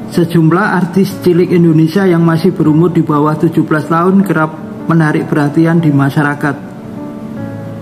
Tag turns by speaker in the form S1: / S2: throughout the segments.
S1: Sejumlah artis cilik Indonesia yang masih berumur di bawah 17 tahun kerap menarik perhatian di masyarakat.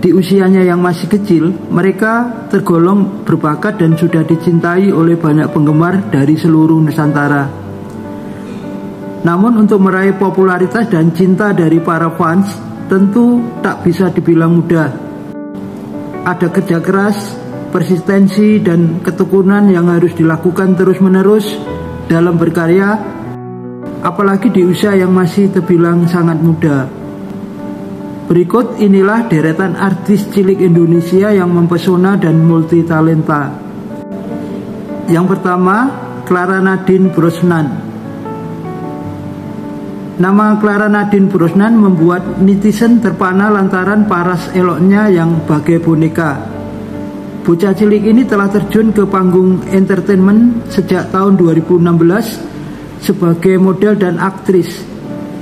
S1: Di usianya yang masih kecil, mereka tergolong berbakat dan sudah dicintai oleh banyak penggemar dari seluruh Nusantara. Namun untuk meraih popularitas dan cinta dari para fans tentu tak bisa dibilang mudah. Ada kerja keras, persistensi, dan ketekunan yang harus dilakukan terus-menerus dalam berkarya, apalagi di usia yang masih terbilang sangat muda. Berikut inilah deretan artis cilik Indonesia yang mempesona dan multi talenta. Yang pertama, Clara Nadine Brosnan. Nama Clara Nadine Brosnan membuat netizen terpana lantaran paras eloknya yang bagai boneka. Bocah cilik ini telah terjun ke panggung entertainment sejak tahun 2016 sebagai model dan aktris.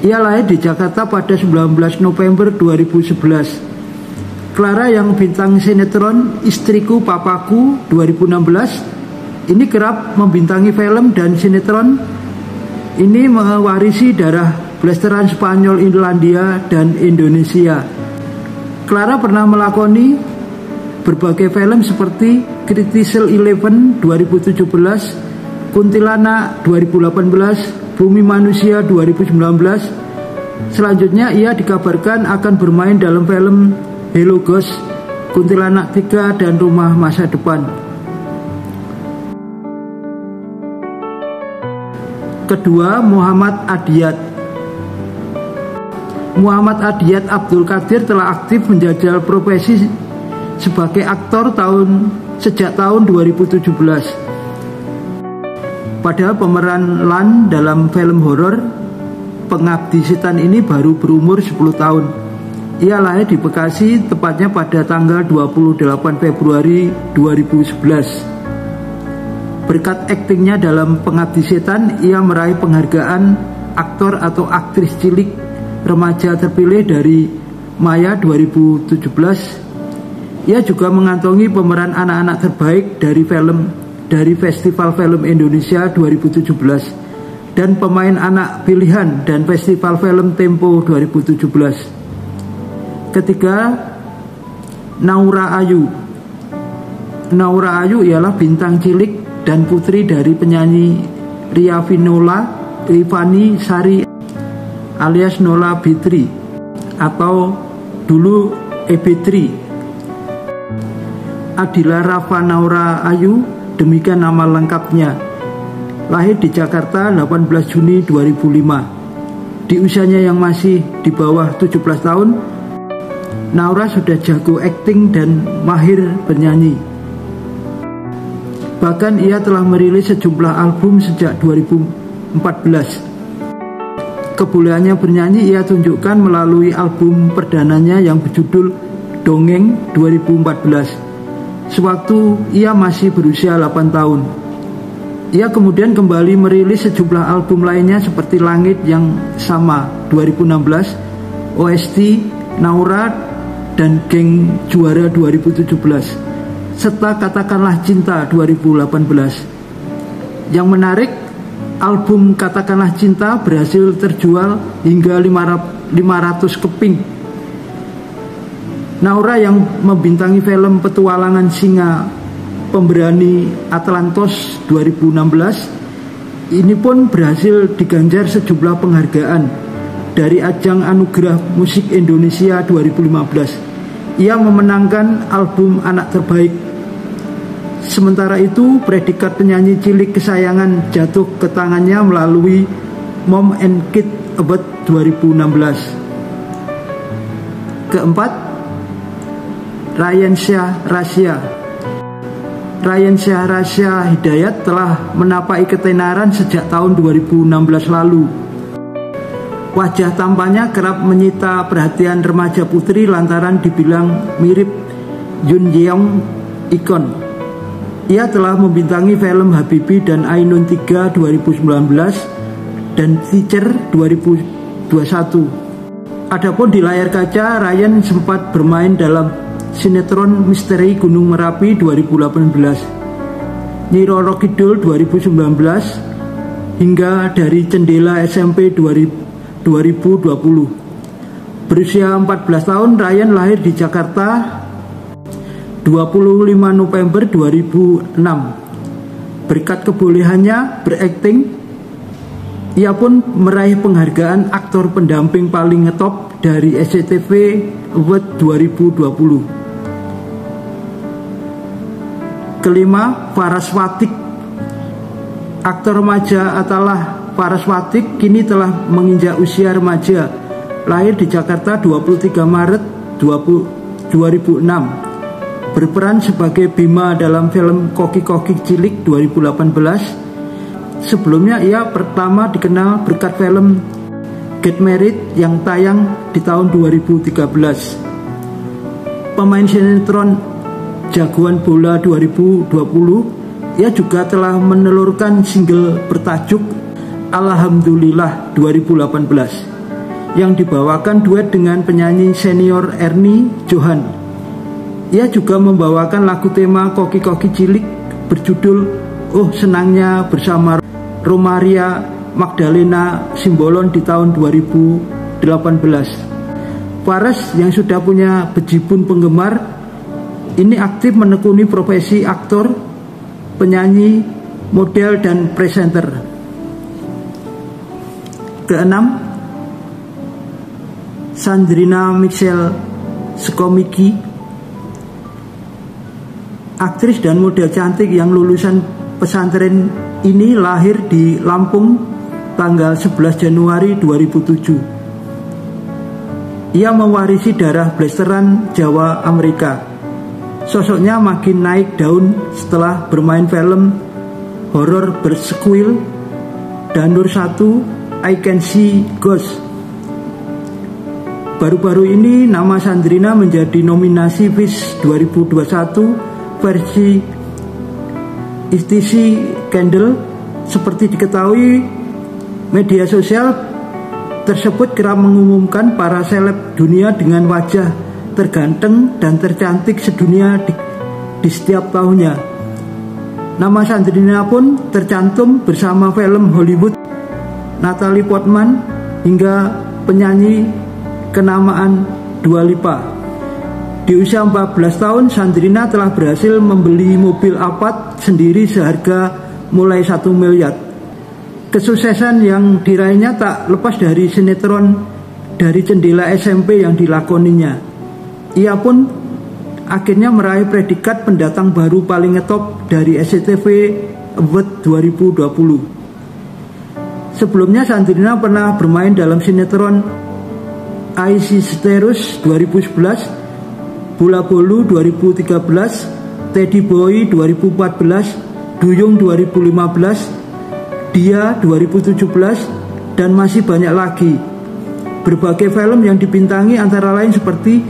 S1: Ia lahir di Jakarta pada 19 November 2011. Clara yang bintang sinetron Istriku Papaku 2016 ini kerap membintangi film dan sinetron. Ini mewarisi darah blasteran Spanyol, Irlandia, dan Indonesia. Clara pernah melakoni berbagai film seperti Critical Eleven 2017, Kuntilanak 2018, Bumi Manusia 2019. Selanjutnya ia dikabarkan akan bermain dalam film Hello Ghost, Kuntilanak 3, dan Rumah Masa Depan. Kedua, Muhammad Adiyat. Muhammad Adiyat Abdul Qadir telah aktif menjajal profesi sebagai aktor sejak tahun 2017. Padahal pemeran Lan dalam film horor Pengabdi Setan ini baru berumur 10 tahun. Ia lahir di Bekasi tepatnya pada tanggal 28 Februari 2011. Berkat aktingnya dalam Pengabdi Setan, ia meraih penghargaan aktor atau aktris cilik remaja terpilih dari Maya 2017. Ia juga mengantongi pemeran anak-anak terbaik dari Festival Film Indonesia 2017 dan pemain anak pilihan dan Festival Film Tempo 2017. Ketiga, Naura Ayu. Naura Ayu ialah bintang cilik dan putri dari penyanyi Rifani Sari alias Nola Bitri atau dulu Ebitri. Adila Rafa Naura Ayu, demikian nama lengkapnya. Lahir di Jakarta 18 Juni 2005. Di usianya yang masih di bawah 17 tahun, Naura sudah jago akting dan mahir bernyanyi. Bahkan ia telah merilis sejumlah album sejak 2014. Kebolehannya bernyanyi ia tunjukkan melalui album perdananya yang berjudul Dongeng 2014. Sewaktu ia masih berusia 8 tahun. Ia kemudian kembali merilis sejumlah album lainnya seperti Langit Yang Sama 2016, OST Naura dan Geng Juara 2017, serta Katakanlah Cinta 2018. Yang menarik, album Katakanlah Cinta berhasil terjual hingga 500 keping. Naura yang membintangi film Petualangan Singa Pemberani Atlantos 2016 ini pun berhasil diganjar sejumlah penghargaan dari ajang Anugerah Musik Indonesia 2015. Ia memenangkan album anak terbaik. Sementara itu, predikat penyanyi cilik kesayangan jatuh ke tangannya melalui Mom and Kid Award 2016. Keempat, Ryan Shah Rasya. Ryan Shah Rasya Hidayat telah menapai ketenaran sejak tahun 2016 lalu. Wajah tampaknya kerap menyita perhatian remaja putri lantaran dibilang mirip Yoon Jeong Ikon. Ia telah membintangi film Habibie dan Ainun 3 2019 dan Teacher 2021. Adapun di layar kaca, Ryan sempat bermain dalam sinetron Misteri Gunung Merapi 2018, Nyi Roro Kidul 2019, hingga dari Jendela SMP 2020. Berusia 14 tahun, Ryan lahir di Jakarta 25 November 2006. Berkat kebolehannya berakting, ia pun meraih penghargaan aktor pendamping paling ngetop dari SCTV Award 2020. Kelima, Faras Watik. Aktor remaja Atalah Faras Watik kini telah menginjak usia remaja. Lahir di Jakarta 23 Maret 2006. Berperan sebagai Bima dalam film Koki-Koki Cilik 2018. Sebelumnya ia pertama dikenal berkat film Get Married yang tayang di tahun 2013. Pemain sinetron Jagoan Bola 2020, ia juga telah menelurkan single bertajuk Alhamdulillah 2018 yang dibawakan duet dengan penyanyi senior Ernie Johan. Ia juga membawakan lagu tema Koki-Koki Cilik berjudul Oh Senangnya bersama Romaria Magdalena Simbolon di tahun 2018. Faras yang sudah punya bejibun penggemar ini aktif menekuni profesi aktor, penyanyi, model, dan presenter. Keenam, Sandrina Michelle Sukomiki, aktris dan model cantik yang lulusan pesantren ini lahir di Lampung tanggal 11 Januari 2007. Ia mewarisi darah blasteran Jawa Amerika. Sosoknya makin naik daun setelah bermain film horor bersekuil Danur 1 I Can See Ghosts. Baru-baru ini nama Sandrina menjadi nominasi Vice 2021 versi ITC Candle. Seperti diketahui, media sosial tersebut kerap mengumumkan para seleb dunia dengan wajah terganteng dan tercantik sedunia di setiap tahunnya. Nama Sandrina pun tercantum bersama film Hollywood Natalie Portman hingga penyanyi kenamaan Dua Lipa. Di usia 14 tahun, Sandrina telah berhasil membeli mobil Alphard sendiri seharga mulai 1 miliar. Kesuksesan yang diraihnya tak lepas dari sinetron dari Jendela SMP yang dilakoninya. Ia pun akhirnya meraih predikat pendatang baru paling ngetop dari SCTV Award 2020. Sebelumnya Sandrina pernah bermain dalam sinetron IC Sterus 2011, Bola Bolu 2013, Teddy Boy 2014, Duyung 2015, Dia 2017, dan masih banyak lagi. Berbagai film yang dibintangi antara lain seperti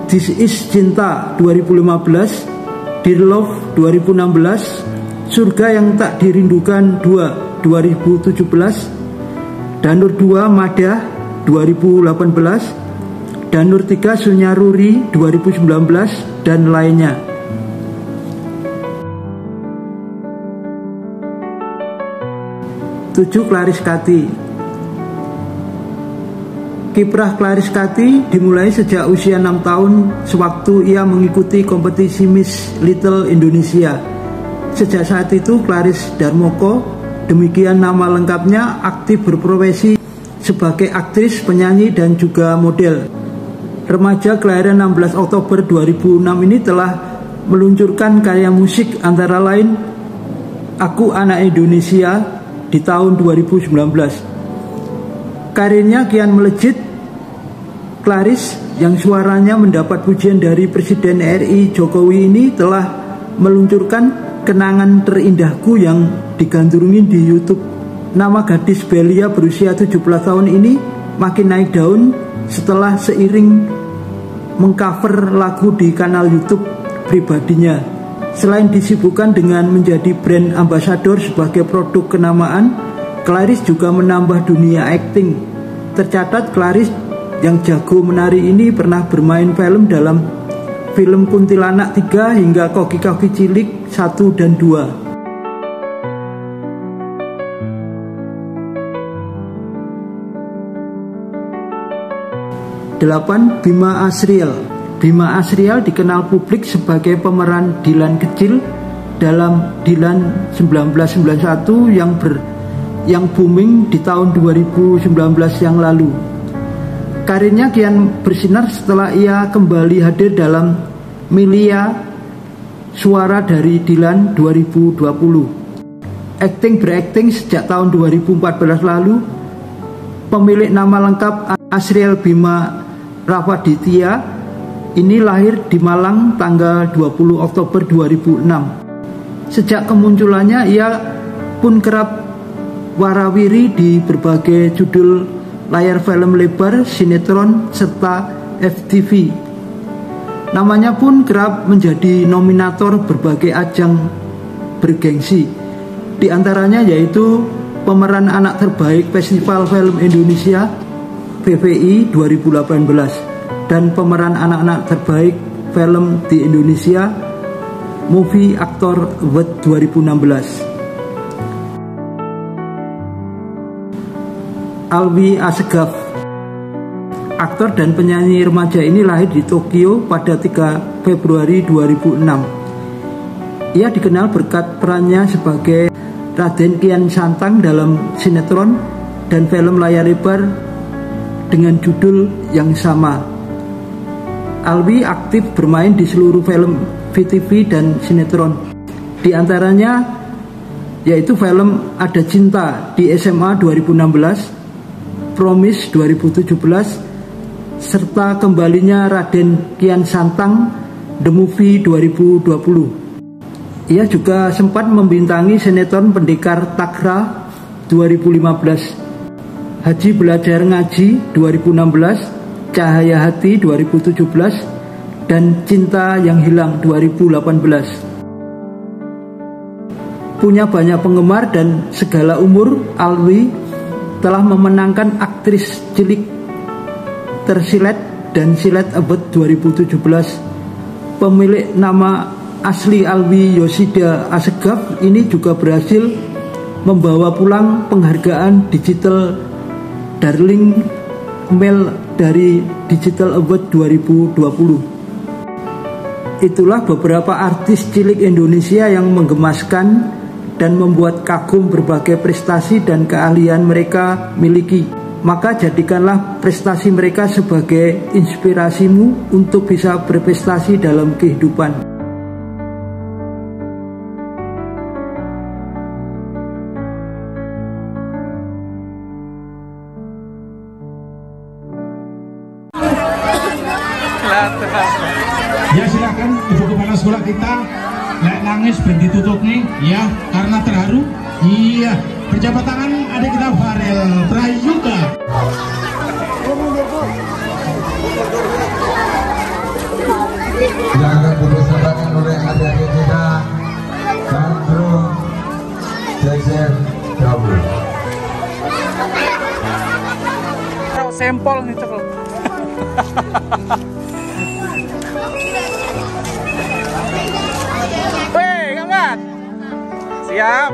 S1: This Is Cinta 2015, Dear Love 2016, Surga Yang Tak Dirindukan 2 2017, Danur 2 Madah 2018, Danur 3 Sunyaruri 2019, dan lainnya. Tujuh, Clarice Kati. Kiprah Clarice Kati dimulai sejak usia 6 tahun sewaktu ia mengikuti kompetisi Miss Little Indonesia. Sejak saat itu Clarice Darmoko, demikian nama lengkapnya, aktif berprofesi sebagai aktris, penyanyi, dan juga model. Remaja kelahiran 16 Oktober 2006 ini telah meluncurkan karya musik antara lain Aku Anak Indonesia di tahun 2019. Karirnya kian melejit. Clarice yang suaranya mendapat pujian dari Presiden RI Jokowi ini telah meluncurkan Kenangan Terindahku yang digandrungi di YouTube. Nama gadis belia berusia 17 tahun ini makin naik daun setelah seiring mengcover lagu di kanal YouTube pribadinya. Selain disibukkan dengan menjadi brand ambassador sebagai produk kenamaan, Clarice juga menambah dunia akting. Tercatat Clarice yang jago menari ini pernah bermain film dalam film Kuntilanak 3 hingga Koki-Koki Cilik 1 dan 2. 8. Bima Asriel. Bima Asriel dikenal publik sebagai pemeran Dylan kecil dalam Dylan 1991 yang booming di tahun 2019 yang lalu. Karirnya kian bersinar setelah ia kembali hadir dalam Milia Suara dari Dylan 2020. Berakting sejak tahun 2014 lalu. Pemilik nama lengkap Asriel Bima Rafaditya ini lahir di Malang tanggal 20 Oktober 2006. Sejak kemunculannya ia pun kerap warawiri di berbagai judul layar film lebar, sinetron, serta FTV. Namanya pun kerap menjadi nominator berbagai ajang bergengsi. Di antaranya yaitu pemeran anak terbaik Festival Film Indonesia PVI 2018 dan pemeran anak-anak terbaik film di Indonesia Movie Actor Award 2016. Alwi Asegaf, aktor dan penyanyi remaja ini lahir di Tokyo pada 3 Februari 2006. Ia dikenal berkat perannya sebagai Raden Kian Santang dalam sinetron dan film layar lebar dengan judul yang sama. Alwi aktif bermain di seluruh film VTV dan sinetron. Di antaranya yaitu film Ada Cinta di SMA 2016, Promise 2017, serta kembalinya Raden Kian Santang The Movie 2020. Ia juga sempat membintangi sinetron Pendekar Takrah 2015, Haji Belajar Ngaji 2016, Cahaya Hati 2017, dan Cinta Yang Hilang 2018. Punya banyak penggemar dan segala umur, Alwi telah memenangkan aktris cilik tersilet dan Silet Award 2017. Pemilik nama asli Alwi Yoshida Asegaf ini juga berhasil membawa pulang penghargaan Digital Darling Male dari Digital Award 2020. Itulah beberapa artis cilik Indonesia yang menggemaskan dan membuat kagum berbagai prestasi dan keahlian mereka miliki. Maka jadikanlah prestasi mereka sebagai inspirasimu untuk bisa berprestasi dalam kehidupan.
S2: Ya silakan Ibu Kepala Sekolah kita, nek nangis ben ditutup nih, ya karena terharu. Iya, berjabat tangan adik kita Farel Prayuga.
S3: Jangan dipersembahkan oleh adik-adik kita Sandro Jejer Dawu.
S4: Sampel nih cekul. Weh, kawan. Siap.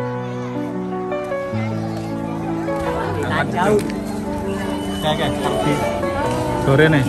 S4: Jauh. Oke, sore nih.